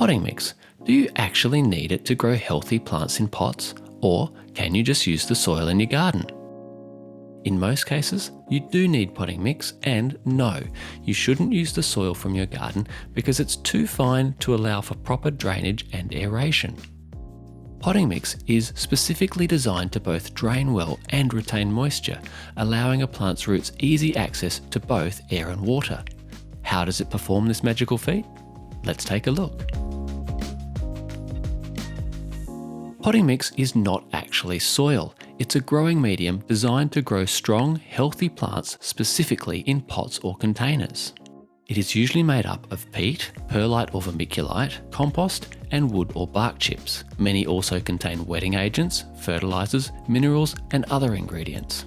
Potting mix. Do you actually need it to grow healthy plants in pots, or can you just use the soil in your garden? In most cases, you do need potting mix, and no, you shouldn't use the soil from your garden because it's too fine to allow for proper drainage and aeration. Potting mix is specifically designed to both drain well and retain moisture, allowing a plant's roots easy access to both air and water. How does it perform this magical feat? Let's take a look. Potting mix is not actually soil. It's a growing medium designed to grow strong, healthy plants specifically in pots or containers. It is usually made up of peat, perlite or vermiculite, compost, and wood or bark chips. Many also contain wetting agents, fertilizers, minerals, and other ingredients.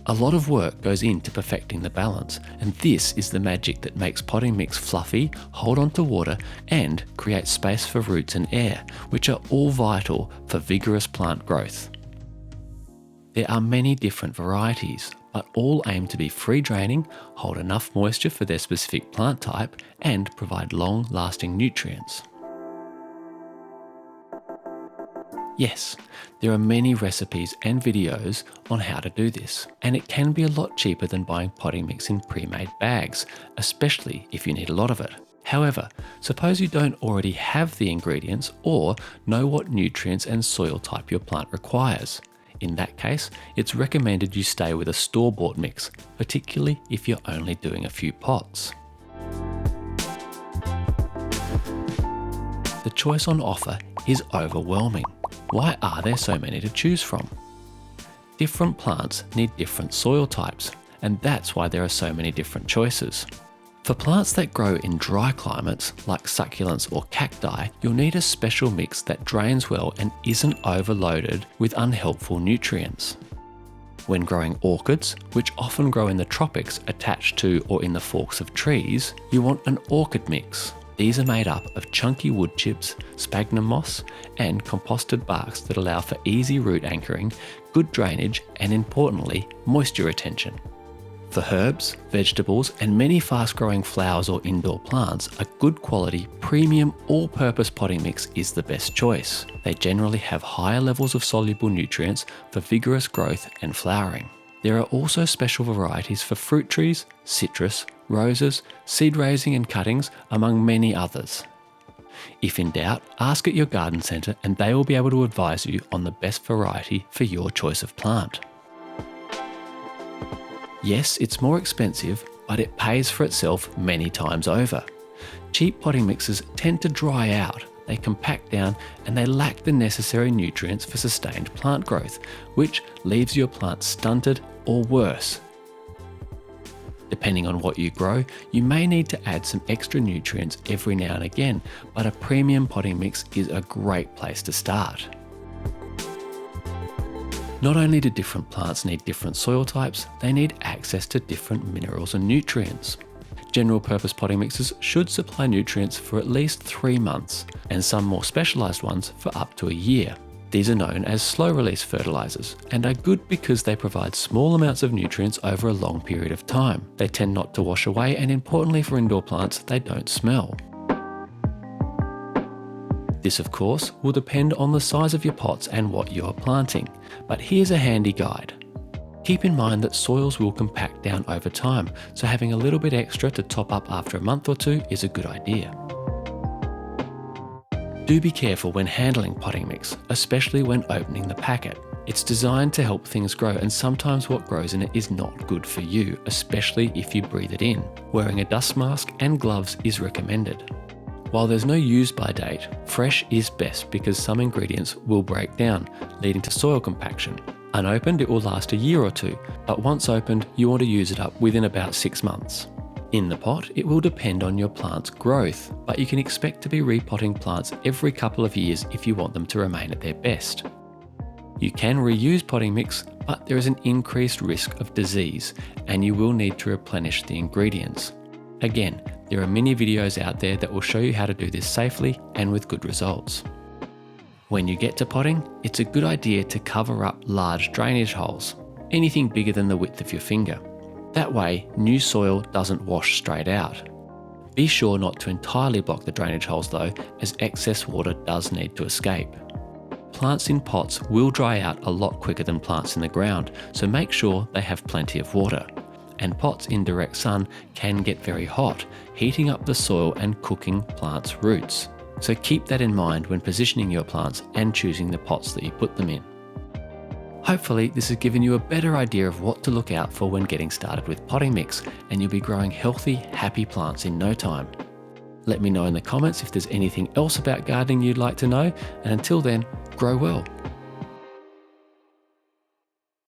A lot of work goes into perfecting the balance, and this is the magic that makes potting mix fluffy, hold on to water, and create space for roots and air, which are all vital for vigorous plant growth. There are many different varieties, but all aim to be free draining, hold enough moisture for their specific plant type, and provide long-lasting nutrients. Yes, there are many recipes and videos on how to do this, and it can be a lot cheaper than buying potting mix in pre-made bags, especially if you need a lot of it. However, suppose you don't already have the ingredients or know what nutrients and soil type your plant requires. In that case, it's recommended you stay with a store-bought mix, particularly if you're only doing a few pots. The choice on offer is overwhelming. Why are there so many to choose from? Different plants need different soil types, and that's why there are so many different choices. For plants that grow in dry climates, like succulents or cacti, you'll need a special mix that drains well and isn't overloaded with unhelpful nutrients. When growing orchids, which often grow in the tropics attached to or in the forks of trees, you want an orchid mix. These are made up of chunky wood chips, sphagnum moss, and composted barks that allow for easy root anchoring, good drainage, and importantly, moisture retention. For herbs, vegetables, and many fast-growing flowers or indoor plants, a good quality, premium, all-purpose potting mix is the best choice. They generally have higher levels of soluble nutrients for vigorous growth and flowering. There are also special varieties for fruit trees, citrus, roses, seed raising and cuttings, among many others. If in doubt, ask at your garden centre and they will be able to advise you on the best variety for your choice of plant. Yes, it's more expensive, but it pays for itself many times over. Cheap potting mixes tend to dry out, they compact down, and they lack the necessary nutrients for sustained plant growth, which leaves your plant stunted or worse. Depending on what you grow, you may need to add some extra nutrients every now and again, but a premium potting mix is a great place to start. Not only do different plants need different soil types, they need access to different minerals and nutrients. General purpose potting mixes should supply nutrients for at least 3 months, and some more specialised ones for up to a year. These are known as slow-release fertilisers and are good because they provide small amounts of nutrients over a long period of time. They tend not to wash away, and importantly for indoor plants, they don't smell. This, of course, will depend on the size of your pots and what you are planting, but here's a handy guide. Keep in mind that soils will compact down over time, so having a little bit extra to top up after a month or two is a good idea. Do be careful when handling potting mix, especially when opening the packet. It's designed to help things grow, and sometimes what grows in it is not good for you, especially if you breathe it in. Wearing a dust mask and gloves is recommended. While there's no use-by date, fresh is best because some ingredients will break down, leading to soil compaction. Unopened, it will last a year or two, but once opened, you want to use it up within about 6 months. In the pot, it will depend on your plant's growth, but you can expect to be repotting plants every couple of years if you want them to remain at their best. You can reuse potting mix, but there is an increased risk of disease, and you will need to replenish the ingredients. Again, there are many videos out there that will show you how to do this safely and with good results. When you get to potting, it's a good idea to cover up large drainage holes, anything bigger than the width of your finger. That way, new soil doesn't wash straight out. Be sure not to entirely block the drainage holes though, as excess water does need to escape. Plants in pots will dry out a lot quicker than plants in the ground, so make sure they have plenty of water. And pots in direct sun can get very hot, heating up the soil and cooking plants' roots. So keep that in mind when positioning your plants and choosing the pots that you put them in. Hopefully this has given you a better idea of what to look out for when getting started with potting mix, and you'll be growing healthy, happy plants in no time. Let me know in the comments if there's anything else about gardening you'd like to know, and until then, grow well.